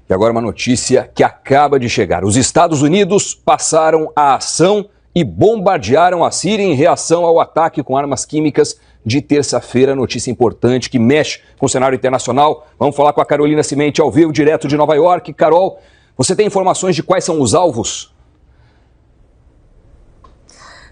E agora uma notícia que acaba de chegar. Os Estados Unidos passaram a ação e bombardearam a Síria em reação ao ataque com armas químicas de terça-feira. Notícia importante que mexe com o cenário internacional. Vamos falar com a Carolina Cimenti ao vivo, direto de Nova York. Carol, você tem informações de quais são os alvos?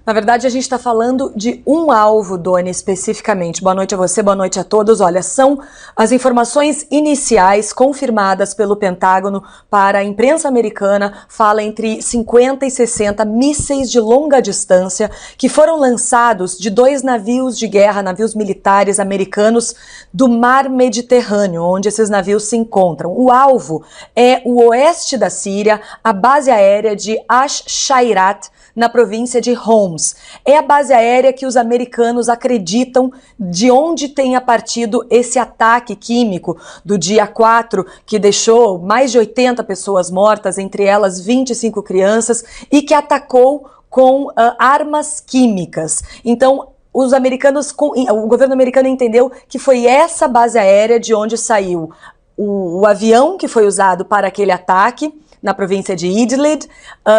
Na verdade, a gente está falando de um alvo, Doni, especificamente. Boa noite a você, boa noite a todos. Olha, são as informações iniciais confirmadas pelo Pentágono para a imprensa americana. Fala entre 50 e 60 mísseis de longa distância que foram lançados de 2 navios de guerra, navios militares americanos do mar Mediterrâneo, onde esses navios se encontram. O alvo é o oeste da Síria, a base aérea de Ash-Shairat, na província de Homs. É a base aérea que os americanos acreditam de onde tenha partido esse ataque químico do dia 4, que deixou mais de 80 pessoas mortas, entre elas 25 crianças, e que atacou com armas químicas. Então, o governo americano entendeu que foi essa base aérea de onde saiu o avião que foi usado para aquele ataque, na província de Idlib,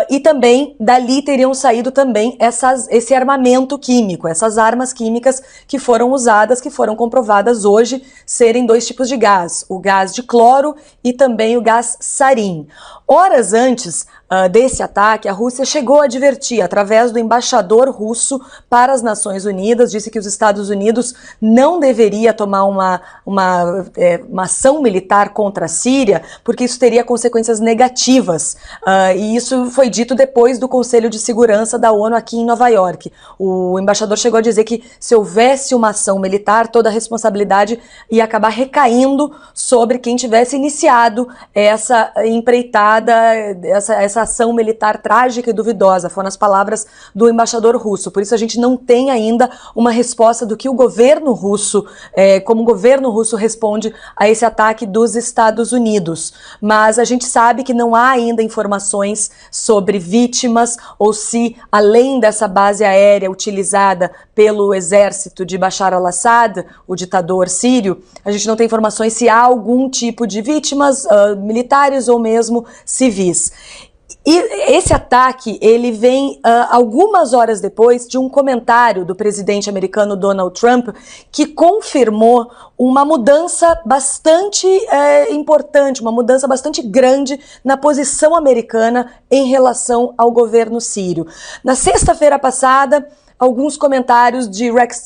e também dali teriam saído também esse armamento químico, essas armas químicas que foram usadas, que foram comprovadas hoje serem 2 tipos de gás, o gás de cloro e também o gás sarin. Horas antes desse ataque, a Rússia chegou a advertir, através do embaixador russo para as Nações Unidas, disse que os Estados Unidos não deveria tomar uma ação militar contra a Síria, porque isso teria consequências negativas. E isso foi dito depois do Conselho de Segurança da ONU aqui em Nova York. O embaixador chegou a dizer que se houvesse uma ação militar, toda a responsabilidade ia acabar recaindo sobre quem tivesse iniciado essa empreitada, essa ação militar trágica e duvidosa. Foram as palavras do embaixador russo. Por isso a gente não tem ainda uma resposta do que o governo russo, como o governo russo responde a esse ataque dos Estados Unidos. Mas a gente sabe que não há ainda informações sobre vítimas ou se, além dessa base aérea utilizada pelo exército de Bashar al-Assad, o ditador sírio, a gente não tem informações se há algum tipo de vítimas militares ou mesmo civis. E esse ataque, ele vem algumas horas depois de um comentário do presidente americano Donald Trump, que confirmou uma mudança bastante importante, uma mudança bastante grande na posição americana em relação ao governo sírio. Na sexta-feira passada, alguns comentários de Rex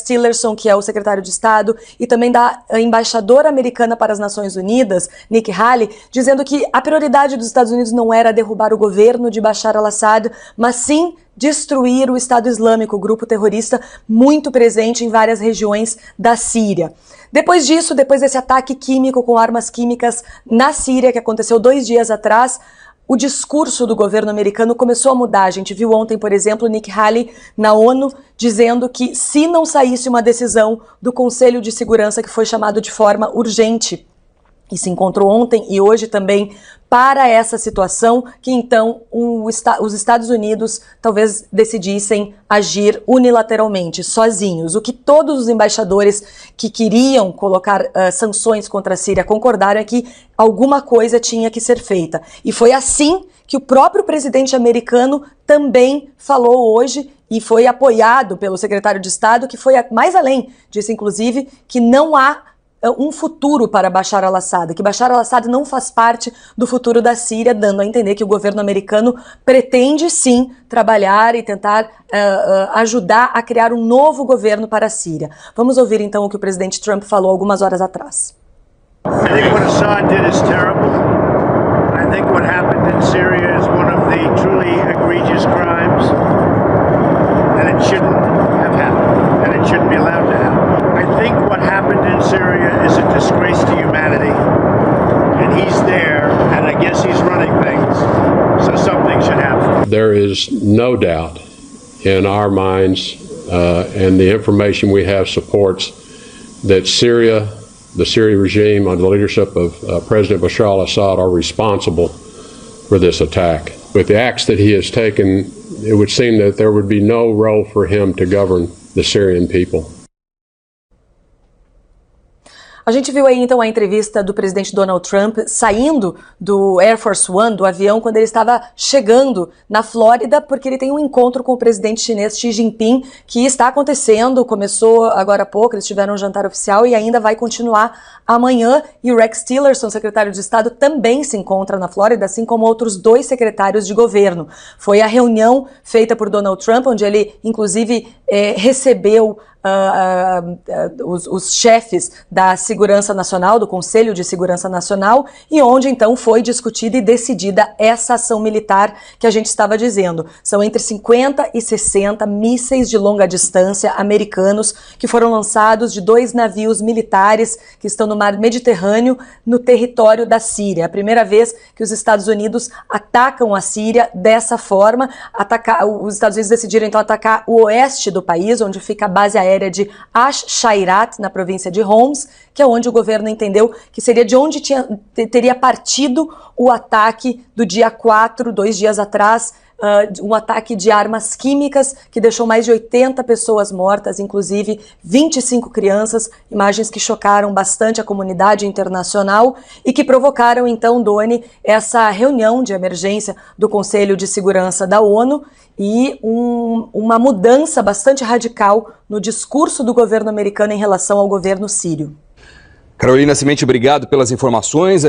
Tillerson, que é o secretário de Estado, e também da embaixadora americana para as Nações Unidas, Nikki Haley, dizendo que a prioridade dos Estados Unidos não era derrubar o governo de Bashar al-Assad, mas sim destruir o Estado Islâmico, o grupo terrorista muito presente em várias regiões da Síria. Depois disso, depois desse ataque químico com armas químicas na Síria, que aconteceu 2 dias atrás, o discurso do governo americano começou a mudar. A gente viu ontem, por exemplo, Nikki Haley na ONU dizendo que se não saísse uma decisão do Conselho de Segurança, que foi chamado de forma urgente, e se encontrou ontem e hoje também para essa situação, que então os Estados Unidos talvez decidissem agir unilateralmente, sozinhos. O que todos os embaixadores que queriam colocar sanções contra a Síria concordaram é que alguma coisa tinha que ser feita. E foi assim que o próprio presidente americano também falou hoje e foi apoiado pelo secretário de Estado, que foi mais além, disse inclusive que não há um futuro para Bashar al-Assad, que Bashar al-Assad não faz parte do futuro da Síria, dando a entender que o governo americano pretende sim trabalhar e tentar ajudar a criar um novo governo para a Síria. Vamos ouvir então o que o presidente Trump falou algumas horas atrás. I think what Assad did is terrible. I think what happened in Syria is one of the truly egregious crimes, and it shouldn't have happened, and it shouldn't be allowed to happen. I think what happened in Syria is a disgrace to humanity, and he's there, and I guess he's running things, so something should happen. There is no doubt in our minds, and the information we have supports, that Syria, the Syrian regime under the leadership of President Bashar al-Assad are responsible for this attack. With the acts that he has taken, it would seem that there would be no role for him to govern the Syrian people. A gente viu aí então a entrevista do presidente Donald Trump saindo do Air Force One, do avião, quando ele estava chegando na Flórida, porque ele tem um encontro com o presidente chinês Xi Jinping, que está acontecendo, começou agora há pouco, eles tiveram um jantar oficial e ainda vai continuar amanhã. E o Rex Tillerson, secretário de Estado, também se encontra na Flórida, assim como outros 2 secretários de governo. Foi a reunião feita por Donald Trump, onde ele, inclusive, recebeu os chefes da Segurança Nacional, do Conselho de Segurança Nacional, e onde então foi discutida e decidida essa ação militar que a gente estava dizendo. São entre 50 e 60 mísseis de longa distância americanos que foram lançados de 2 navios militares que estão no mar Mediterrâneo, no território da Síria. É a primeira vez que os Estados Unidos atacam a Síria dessa forma. Os Estados Unidos decidiram então atacar o oeste do país, onde fica a base aérea de Ash-Shairat, na província de Homs, que é onde o governo entendeu que seria de onde teria partido o ataque do dia 4, 2 dias atrás, um ataque de armas químicas que deixou mais de 80 pessoas mortas, inclusive 25 crianças, imagens que chocaram bastante a comunidade internacional e que provocaram então, Doni, essa reunião de emergência do Conselho de Segurança da ONU e uma mudança bastante radical no discurso do governo americano em relação ao governo sírio. Carolina Cimenti, obrigado pelas informações.